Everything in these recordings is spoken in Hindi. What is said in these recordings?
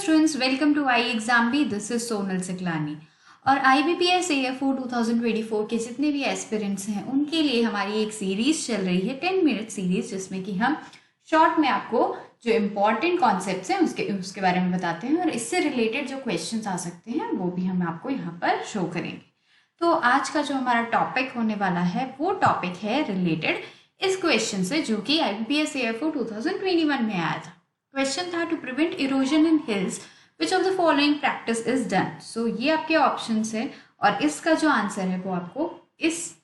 Students, welcome to ixambee. This is Sonal Siklani. और IBPS AFO 2024 के जितने भी एस्पिरेंट्स हैं उनके लिए हमारी एक सीरीज चल रही है, 10 मिनट सीरीज, जिसमें कि हम शॉर्ट में आपको जो इम्पॉर्टेंट कॉन्सेप्ट्स हैं उसके बारे में बताते हैं और इससे रिलेटेड जो क्वेश्चंस आ सकते हैं वो भी हम आपको यहाँ पर शो करेंगे। तो आज का जो हमारा टॉपिक होने वाला है वो टॉपिक है रिलेटेड इस क्वेश्चन से, जो कि IBPS AFO 2021 में आया था। क्वेश्चन था, to prevent erosion in hills which of the following practice is done. So ये आपके ऑप्शंस है और इसका जो आंसर है वो आपको इस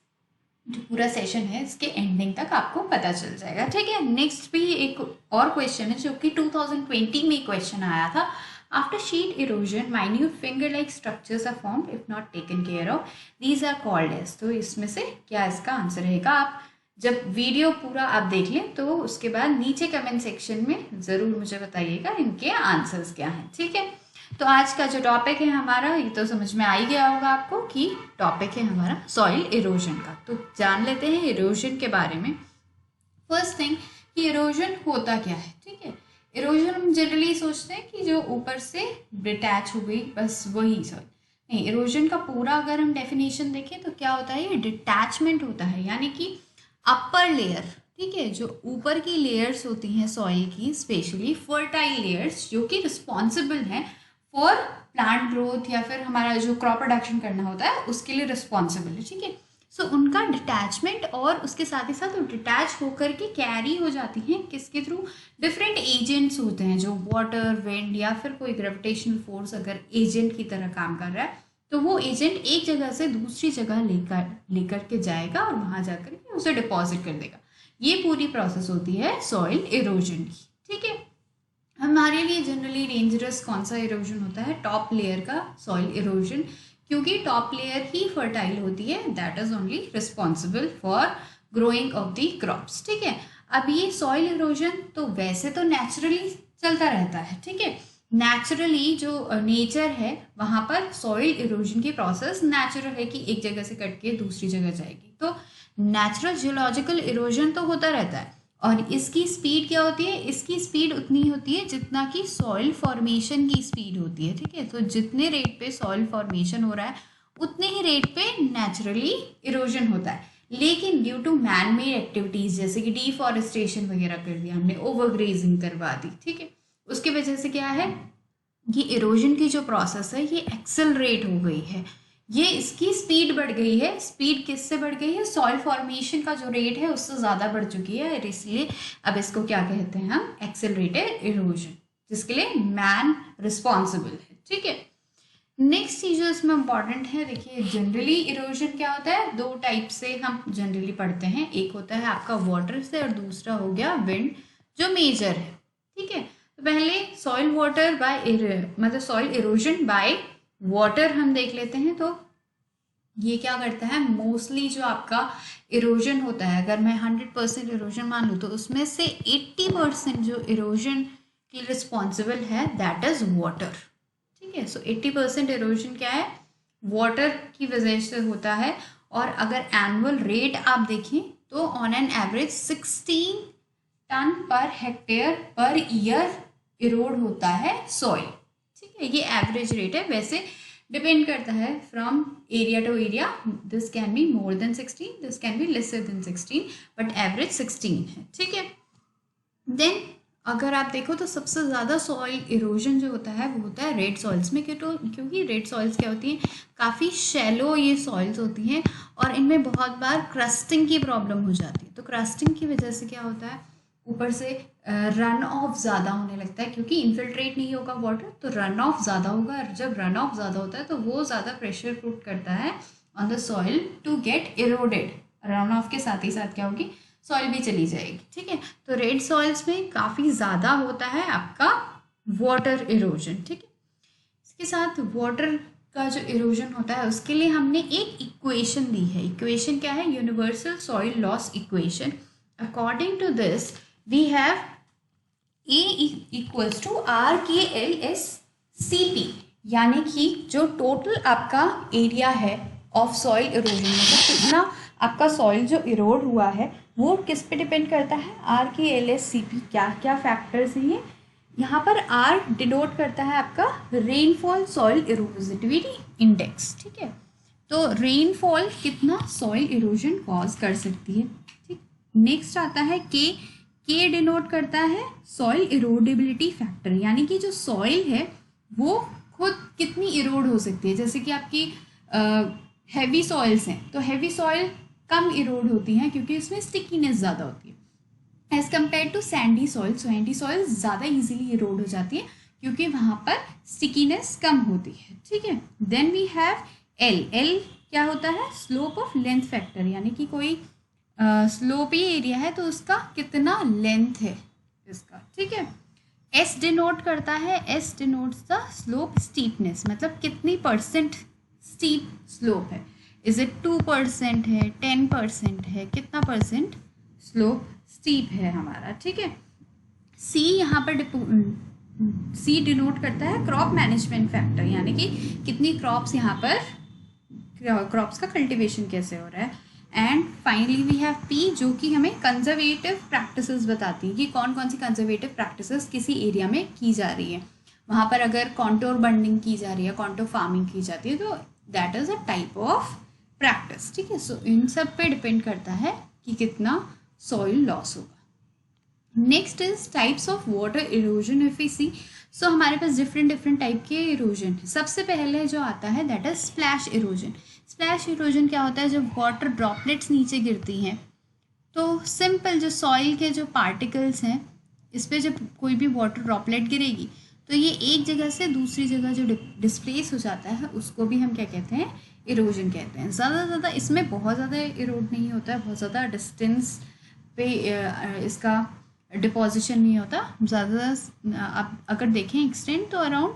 जो पूरा सेशन है इसके एंडिंग तक आपको पता चल जाएगा। ठीक है, नेक्स्ट भी एक और क्वेश्चन है जो कि 2020 में क्वेश्चन आया था। After sheet erosion minute finger like structures are formed if not taken care of, these are called as. तो इसमें से क्या इसका आंसर रहेगा? आप जब वीडियो पूरा आप देख लें तो उसके बाद नीचे कमेंट सेक्शन में ज़रूर मुझे बताइएगा इनके आंसर्स क्या हैं। ठीक है, तो आज का जो टॉपिक है हमारा, ये तो समझ में आ ही गया होगा आपको कि टॉपिक है हमारा सॉइल इरोजन का। तो जान लेते हैं इरोजन के बारे में। फर्स्ट थिंग कि इरोजन होता क्या है। ठीक है, इरोजन हम जनरली सोचते हैं कि जो ऊपर से डिटैच हो गई, बस वही सॉइल नहीं। इरोजन का पूरा अगर हम डेफिनेशन देखें तो क्या होता है, ये डिटैचमेंट होता है, यानी कि अपर लेयर, ठीक है, जो ऊपर की लेयर्स होती हैं सॉइल की, स्पेशली फर्टाइल लेयर्स जो कि रिस्पॉन्सिबल हैं फॉर प्लांट ग्रोथ या फिर हमारा जो क्रॉप प्रोडक्शन करना होता है उसके लिए रिस्पॉन्सिबल है। ठीक है, सो उनका डिटैचमेंट और उसके साथ ही साथ वो डिटैच होकर के कैरी हो जाती हैं किसके थ्रू? डिफरेंट एजेंट्स होते हैं, जो वाटर, विंड या फिर कोई ग्रेविटेशनल फोर्स अगर एजेंट की तरह काम कर रहा है तो वो एजेंट एक जगह से दूसरी जगह लेकर के जाएगा और वहां जाकर के उसे डिपॉजिट कर देगा। ये पूरी प्रोसेस होती है सॉइल इरोजन की। ठीक है, हमारे लिए जनरली डेंजरस कौन सा इरोजन होता है? टॉप लेयर का सॉइल इरोजन, क्योंकि टॉप लेयर ही फर्टाइल होती है, that is only responsible for growing of the crops. ठीक है, अब ये सॉइल इरोजन तो वैसे तो नेचुरली चलता रहता है। ठीक है, नेचुरली जो नेचर है वहाँ पर सॉइल इरोजन की प्रोसेस नेचुरल है कि एक जगह से कट के दूसरी जगह जाएगी। तो नेचुरल जियोलॉजिकल इरोजन तो होता रहता है और इसकी स्पीड क्या होती है? इसकी स्पीड उतनी होती है जितना कि सॉइल फॉर्मेशन की स्पीड होती है। ठीक है, तो जितने रेट पे सॉइल फॉर्मेशन हो रहा है उतने ही रेट पे नेचुरली इरोजन होता है। लेकिन due to man made activities, जैसे कि डिफॉरेस्टेशन वगैरह कर दिया हमने, ओवरग्रेजिंग करवा दी, ठीक है, उसकी वजह से क्या है, ये इरोजन की जो प्रोसेस है ये एक्सेलरेट हो गई है, ये इसकी स्पीड बढ़ गई है। स्पीड किससे बढ़ गई है? सॉइल फॉर्मेशन का जो रेट है उससे ज़्यादा बढ़ चुकी है, और इसलिए अब इसको क्या कहते हैं हम? एक्सेलरेटेड इरोजन, जिसके लिए मैन रिस्पॉन्सिबल है। ठीक है, नेक्स्ट चीज जो इसमें इंपॉर्टेंट है, देखिए जनरली इरोजन क्या होता है, दो टाइप से हम जनरली पढ़ते हैं। एक होता है आपका वाटर से और दूसरा हो गया विंड, जो मेजर है। ठीक है, तो पहले सॉइल वाटर बाय मतलब सॉइल इरोजन बाय वाटर हम देख लेते हैं। तो ये क्या करता है, मोस्टली जो आपका इरोजन होता है, अगर मैं 100% इरोजन मान लूँ तो उसमें से 80% जो इरोजन के रिस्पॉन्सिबल है दैट इज वाटर। ठीक है, सो 80% इरोजन क्या है? वाटर की वजह से होता है। और अगर एनुअल रेट आप देखें तो on an average 16 ton per hectare per year Erode होता है सॉइल। ठीक है, ये एवरेज रेट है, वैसे डिपेंड करता है from area to area. This can be more than 16, this can be lesser than 16, but average 16 है। ठीक है, देन अगर आप देखो तो सबसे ज़्यादा सॉइल इरोजन जो होता है वो होता है रेड सॉइल्स में, क्योंकि रेड सॉइल्स क्या होती हैं, काफ़ी शैलो ये सॉइल्स होती हैं और इनमें बहुत बार क्रस्टिंग की प्रॉब्लम हो जाती है। तो क्रस्टिंग की वजह से क्या होता है, ऊपर से रन ऑफ ज़्यादा होने लगता है, क्योंकि इन्फिल्ट्रेट नहीं होगा वाटर तो रन ऑफ ज़्यादा होगा, और जब रन ऑफ ज़्यादा होता है तो वो ज़्यादा प्रेशर पुट करता है on the soil to get eroded. Run off के साथ ही साथ क्या होगी, सॉइल भी चली जाएगी। ठीक है, तो रेड सॉइल्स में काफ़ी ज़्यादा होता है आपका वाटर इरोजन। ठीक है, इसके साथ वाटर का जो इरोजन होता है उसके लिए हमने एक इक्वेशन दी है। इक्वेशन क्या है? Universal soil loss equation. According to this we have A equals to RKLSCP, यानी कि जो टोटल आपका एरिया है ऑफ सॉइल इरोजन, मतलब कितना आपका सॉइल जो इरोड हुआ है वो किस पे डिपेंड करता है? RKLSCP। क्या क्या फैक्टर्स हैं ये? यहाँ पर आर डिनोट करता है आपका रेनफॉल सॉइल इरोसिविटी इंडेक्स, ठीक है। तो रेनफॉल कितना सॉइल इरोजन कॉज कर सकती है, ठीक। नेक्स्ट आता है के डिनोट करता है सॉइल इरोडेबिलिटी फैक्टर, यानी कि जो सॉइल है वो खुद कितनी इरोड हो सकती है। जैसे कि आपकी हैवी सॉइल्स हैं, तो हैवी सॉइल कम इरोड होती हैं क्योंकि इसमें स्टिकीनेस ज़्यादा होती है as compare to sandy soil. Sandy soil ज़्यादा इजीली इरोड हो जाती है क्योंकि वहाँ पर स्टिकीनेस कम होती है, ठीक है। देन वी हैव एल क्या होता है, स्लोप ऑफ लेंथ फैक्टर, यानी कि कोई स्लोपी एरिया है तो उसका कितना लेंथ है इसका, ठीक है। एस डिनोट करता है, S denotes the slope steepness, मतलब कितनी परसेंट स्टीप स्लोप है। इज इट 2% है, 10% है, कितना परसेंट स्लोप स्टीप है हमारा, ठीक है। सी यहाँ पर सी डिनोट करता है क्रॉप मैनेजमेंट फैक्टर, यानी कि कितनी क्रॉप्स यहाँ पर, क्रॉप्स का कल्टीवेशन कैसे हो रहा है। And finally we have P, जो कि हमें कंजर्वेटिव प्रैक्टिसेस बताती है कि कौन कौन सी कंजर्वेटिव प्रैक्टिसेस किसी एरिया में की जा रही है। वहाँ पर अगर कॉन्टोर बंडिंग की जा रही है, कॉन्टोर फार्मिंग की जाती है, तो that is a type of practice, ठीक है। सो इन सब पे डिपेंड करता है कि कितना सॉइल लॉस होगा। Next is types of water erosion if we see. So हमारे पास डिफरेंट टाइप के इरोजन है। सबसे पहले जो आता है that is splash erosion. Splash erosion क्या होता है, जब वाटर ड्रॉपलेट्स नीचे गिरती हैं तो सिंपल जो सॉइल के जो पार्टिकल्स हैं इस पर जब कोई भी वाटर ड्रॉपलेट गिरेगी तो ये एक जगह से दूसरी जगह जो डिस्प्लेस हो जाता है उसको भी हम क्या कहते हैं, इरोजन कहते हैं। ज़्यादा इसमें बहुत ज़्यादा इरोड नहीं होता है, बहुत ज़्यादा डिस्टेंस पे इसका डिपोजिशन नहीं होता। ज़्यादा आप अगर देखें एक्सटेंड तो अराउंड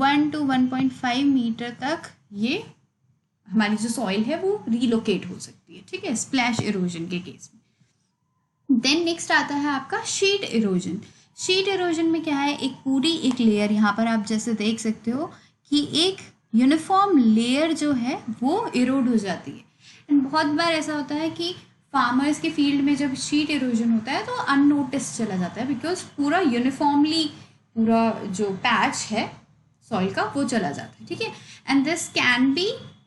1 to 1.5 मीटर तक ये हमारी जो सॉइल है वो रीलोकेट हो सकती है, ठीक है, स्प्लैश इरोजन के केस में। देन नेक्स्ट आता है आपका शीट इरोजन। शीट इरोजन में क्या है, एक लेयर, यहाँ पर आप जैसे देख सकते हो कि एक यूनिफॉर्म लेयर जो है वो इरोड हो जाती है। एंड बहुत बार ऐसा होता है कि फार्मर्स के फील्ड में जब शीट इरोजन होता है तो अननोटिस चला जाता है बिकॉज पूरा यूनिफॉर्मली पूरा जो पैच है सॉइल का वो चला जाता है, ठीक है। And this can be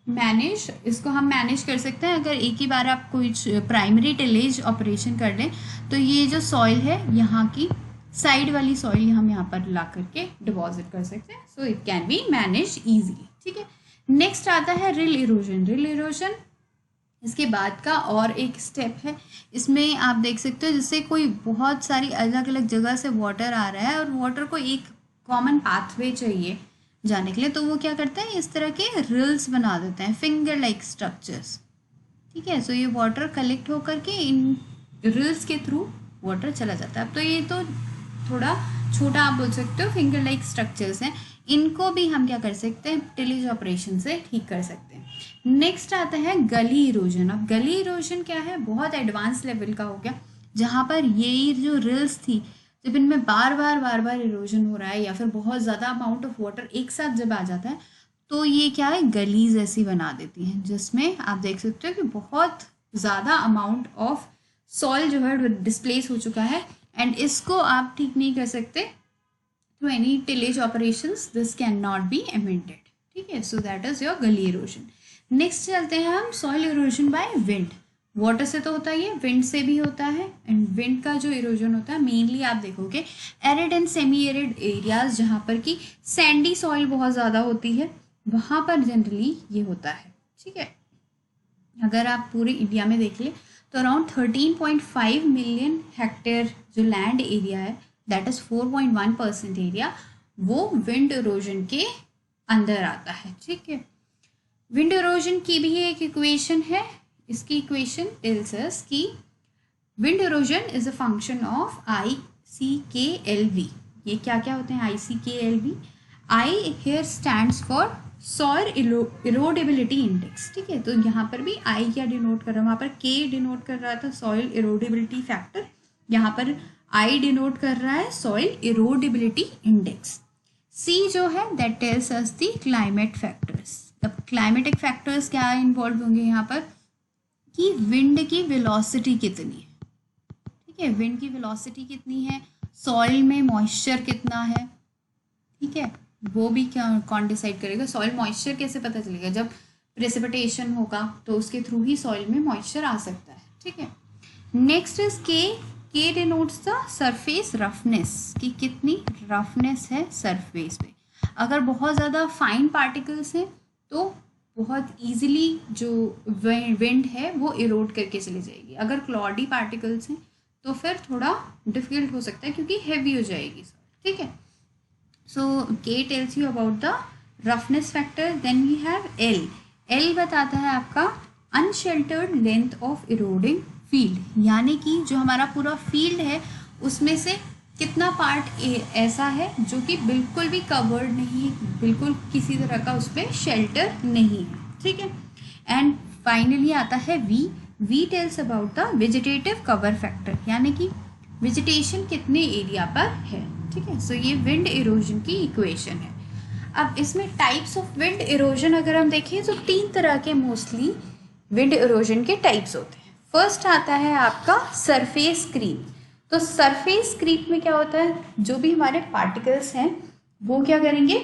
manage, इसको हम मैनेज कर सकते हैं अगर एक ही बार आप कोई प्राइमरी टिलेज ऑपरेशन कर लें तो ये जो सॉइल है यहाँ की साइड वाली सॉइल हम यहाँ पर ला करके डिपॉजिट कर सकते हैं। So it can be manage easily, ठीक है। नेक्स्ट आता है रिल इरोजन। रिल इरोजन इसके बाद का और एक स्टेप है। इसमें आप देख सकते हो जैसे कोई बहुत सारी अलग अलग जगह से वाटर आ रहा है और वाटर को एक कॉमन पाथवे चाहिए जाने के लिए, तो वो क्या करते हैं, इस तरह के रिल्स बना देते हैं, फिंगर लाइक स्ट्रक्चर्स, ठीक है। सो ये वाटर कलेक्ट होकर के इन रिल्स के थ्रू वाटर चला जाता है। अब तो ये तो थोड़ा छोटा आप बोल सकते हो फिंगर लाइक स्ट्रक्चर्स हैं, इनको भी हम क्या कर सकते हैं, टिलेज ऑपरेशन से ठीक कर सकते हैं। नेक्स्ट आता है गली इरोजन। अब गली इरोजन क्या है, बहुत एडवांस लेवल का हो गया, जहाँ पर ये जो रिल्स थी जब इनमें बार बार इरोजन हो रहा है या फिर बहुत ज़्यादा अमाउंट ऑफ वाटर एक साथ जब आ जाता है तो ये क्या है, गलीज ऐसी बना देती हैं जिसमें आप देख सकते हो कि बहुत ज़्यादा अमाउंट ऑफ सॉइल जो है डिस्प्लेस हो चुका है एंड इसको आप ठीक नहीं कर सकते through any tillage operations, this can not be amended, ठीक है। सो दैट इज योर गली इरोजन। नेक्स्ट चलते हैं हम soil erosion by wind. Water से तो होता ही है, विंड से भी होता है। एंड विंड का जो इरोजन होता है मेनली आप देखोगे arid and semi arid areas जहाँ पर कि सैंडी सॉइल बहुत ज़्यादा होती है वहाँ पर जनरली ये होता है, ठीक है। अगर आप पूरे इंडिया में देख लें तो अराउंड 13.5 मिलियन हेक्टेयर जो लैंड एरिया है दैट इज़ 4.1% एरिया वो विंड इरोजन के अंदर आता है, ठीक है। विंड इरोजन की भी एक इक्वेशन है। इसकी इक्वेशन टेल्स अस कि wind erosion is a function of ICKLV। ये क्या क्या होते हैं ICKLV? I here stands for soil erodibility index, ठीक है। तो यहाँ पर भी आई क्या डिनोट कर रहा है, वहाँ पर के डिनोट कर रहा था सॉइल इरोडेबिलिटी फैक्टर, यहाँ पर आई डिनोट कर रहा है सॉइल इरोडेबिलिटी इंडेक्स। सी जो है that tells us the climate factors. अब क्लाइमेटिक फैक्टर्स क्या इन्वॉल्व होंगे यहाँ पर कि विंड की वेलोसिटी कितनी है, ठीक है। विंड की वेलोसिटी कितनी है सॉइल में मॉइस्चर कितना है, ठीक है, वो भी क्या कौन डिसाइड करेगा। सॉइल मॉइस्चर कैसे पता चलेगा, जब प्रेसिपिटेशन होगा तो उसके थ्रू ही सॉइल में मॉइस्चर आ सकता है, ठीक है। नेक्स्ट इज के डिनोट्स द सरफेस रफनेस, कि कितनी रफनेस है सरफेस पे। अगर बहुत ज़्यादा फाइन पार्टिकल्स हैं तो बहुत इजीली जो विंड है वो इरोड करके चली जाएगी। अगर क्लॉडी पार्टिकल्स हैं तो फिर थोड़ा डिफिकल्ट हो सकता है क्योंकि हैवी हो जाएगी, ठीक है। So K tells you about the roughness factor. Then we have L. L बताता है आपका unsheltered length of eroding field, यानी कि जो हमारा पूरा फील्ड है उसमें से कितना पार्ट ऐसा है जो कि बिल्कुल भी कवर्ड नहीं है, बिल्कुल किसी तरह का उसमें शेल्टर नहीं है, ठीक है। एंड फाइनली आता है V. V tells about the vegetative cover factor, यानी कि वेजिटेशन कितने एरिया पर है, ठीक है। सो ये विंड इरोजन की इक्वेशन है। अब इसमें टाइप्स ऑफ विंड इरोजन अगर हम देखें तो 3 तरह के मोस्टली विंड इरोजन के टाइप्स होते हैं। फर्स्ट आता है आपका सरफेस क्रीप। तो सरफेस क्रीप में क्या होता है, जो भी हमारे पार्टिकल्स हैं वो क्या करेंगे,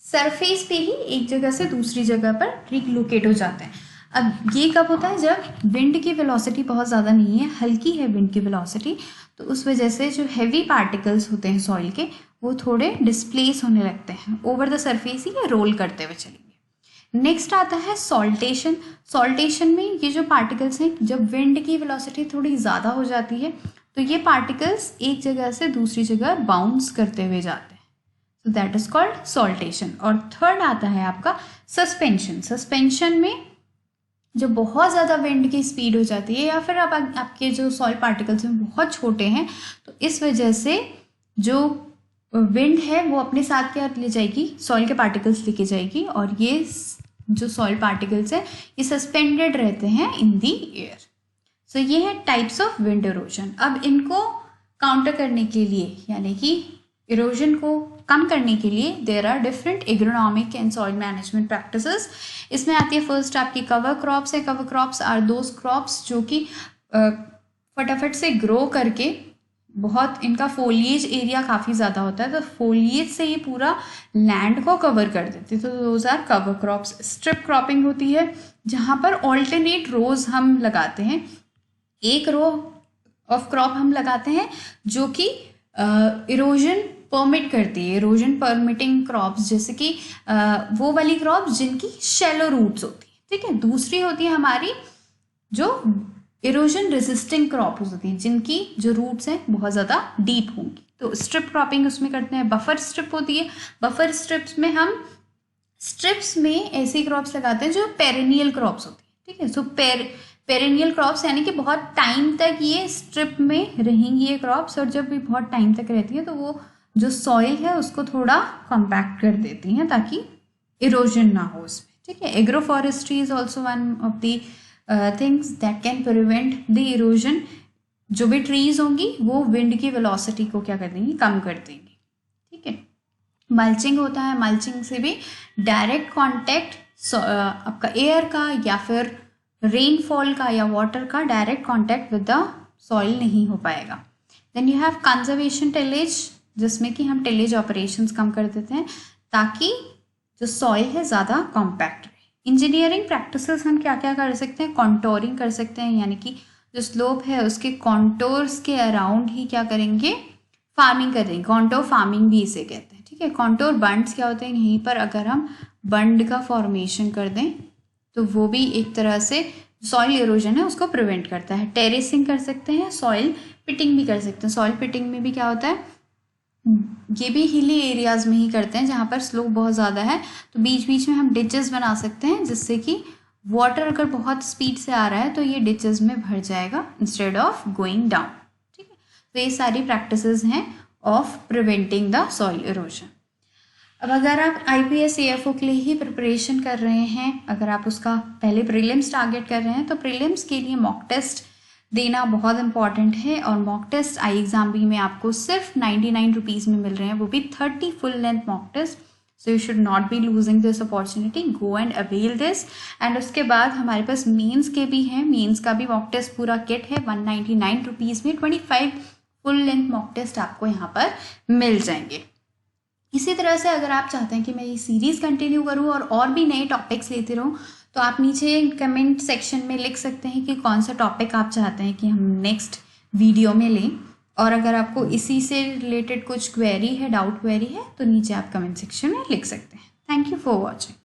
सरफेस पे ही एक जगह से दूसरी जगह पर रिलोकेट हो जाते हैं। अब ये कब होता है, जब विंड की वेलोसिटी बहुत ज़्यादा नहीं है, हल्की है विंड की वेलोसिटी, तो उस वजह से जो हैवी पार्टिकल्स होते हैं सॉइल के वो थोड़े डिस्प्लेस होने लगते हैं, ओवर द सरफेस ही रोल करते हुए चलेंगे। नेक्स्ट आता है सॉल्टेशन। सॉल्टेशन में ये जो पार्टिकल्स हैं, जब विंड की वेलोसिटी थोड़ी ज़्यादा हो जाती है तो ये पार्टिकल्स एक जगह से दूसरी जगह बाउंस करते हुए जाते हैं, so that is called saltation. और थर्ड आता है आपका सस्पेंशन। सस्पेंशन में जब बहुत ज़्यादा विंड की स्पीड हो जाती है या फिर आप आपके जो सॉइल पार्टिकल्स हैं बहुत छोटे हैं, तो इस वजह से जो विंड है वो अपने साथ क्या ले जाएगी, सॉइल के पार्टिकल्स लेके जाएगी, और ये जो सॉइल पार्टिकल्स हैं ये सस्पेंडेड रहते हैं इन दी एयर। सो ये है टाइप्स ऑफ विंड इरोजन। अब इनको काउंटर करने के लिए, यानी कि इरोजन को कम करने के लिए, there are different agronomic and soil management practices. इसमें आती है फर्स्ट आपकी कवर क्रॉप्स है। Cover crops are those crops जो कि फटाफट से ग्रो करके, बहुत इनका फोलिएज एरिया काफ़ी ज़्यादा होता है तो फोलिएज से ये पूरा लैंड को कवर कर देते हैं, तो those are cover crops. Strip cropping होती है जहाँ पर ऑल्टरनेट रोज हम लगाते हैं, एक रो ऑफ क्रॉप हम लगाते हैं जो कि इरोजन परमिट करती है, इरोजन परमिटिंग क्रॉप्स, जैसे कि वो वाली क्रॉप्स जिनकी शैलो रूट्स होती है, ठीक है। दूसरी होती है हमारी जो इरोजन रेजिस्टिंग क्रॉप होती है, जिनकी जो रूट्स हैं बहुत ज़्यादा डीप होंगी, तो स्ट्रिप क्रॉपिंग उसमें करते हैं। बफर स्ट्रिप होती है। बफर स्ट्रिप्स में हम स्ट्रिप्स में ऐसी क्रॉप्स लगाते हैं जो पेरेनियल क्रॉप्स होती है, ठीक है। सो पेरेनियल क्रॉप्स यानी कि बहुत टाइम तक ये स्ट्रिप में रहेंगी ये क्रॉप्स, और जब भी बहुत टाइम तक रहती है तो वो जो सॉइल है उसको थोड़ा कॉम्पैक्ट कर देती हैं ताकि इरोजन ना हो उसमें, ठीक है। Agro forestry is also one of the things that can prevent the erosion. जो भी ट्रीज होंगी वो विंड की वेलोसिटी को क्या कर देंगी, कम कर देंगी, ठीक है। मल्चिंग होता है। मल्चिंग से भी डायरेक्ट कॉन्टैक्ट आपका एयर का या फिर रेनफॉल का या वाटर का direct contact with the soil नहीं हो पाएगा। Then you have conservation tillage, जिसमें कि हम टिलेज ऑपरेशंस कम कर देते हैं ताकि जो सॉइल है ज़्यादा कॉम्पैक्ट रहे। इंजीनियरिंग प्रैक्टिसेस हम क्या क्या कर सकते हैं, कॉन्टोरिंग कर सकते हैं, यानी कि जो स्लोप है उसके कॉन्टोर्स के अराउंड ही क्या करेंगे, फार्मिंग करेंगे। कॉन्टोर फार्मिंग भी इसे कहते हैं, ठीक है। कॉन्टोर बंड्स क्या होते हैं, यहीं पर अगर हम बंड का फॉर्मेशन कर दें तो वो भी एक तरह से सॉइल इरोजन है उसको प्रिवेंट करता है। टेरेसिंग कर सकते हैं, सॉइल पिटिंग भी कर सकते हैं। सॉइल पिटिंग में भी क्या होता है, ये भी हिली एरियाज में ही करते हैं जहाँ पर स्लोप बहुत ज़्यादा है, तो बीच बीच में हम डिचेस बना सकते हैं जिससे कि वाटर अगर बहुत स्पीड से आ रहा है तो ये डिचेस में भर जाएगा इंस्टेड ऑफ गोइंग डाउन, ठीक है। तो ये सारी प्रैक्टिसेस हैं of preventing the soil erosion. अब अगर आप IPS AFO के लिए ही प्रिपरेशन कर रहे हैं, अगर आप उसका पहले प्रीलिम्स टारगेट कर रहे हैं तो प्रीलिम्स के लिए मॉक टेस्ट देना बहुत इंपॉर्टेंट है। और मॉक टेस्ट IExamB में आपको सिर्फ 99 रुपीज़ में मिल रहे हैं, वो भी 30 full length mock test. So you should not be losing this opportunity, go and avail this. And उसके बाद हमारे पास मेंस के भी हैं, मेंस का भी मॉक टेस्ट पूरा किट है 199 रुपीज़ में, 25 फुल लेंथ मॉक टेस्ट आपको यहाँ पर मिल जाएंगे। इसी तरह से अगर आप चाहते हैं कि मैं ये सीरीज़ कंटिन्यू करूँ और भी नए टॉपिक्स लेती रहूँ, तो आप नीचे कमेंट सेक्शन में लिख सकते हैं कि कौन सा टॉपिक आप चाहते हैं कि हम नेक्स्ट वीडियो में लें। और अगर आपको इसी से रिलेटेड कुछ क्वेरी है, डाउट क्वेरी है, तो नीचे आप कमेंट सेक्शन में लिख सकते हैं। Thank you for watching.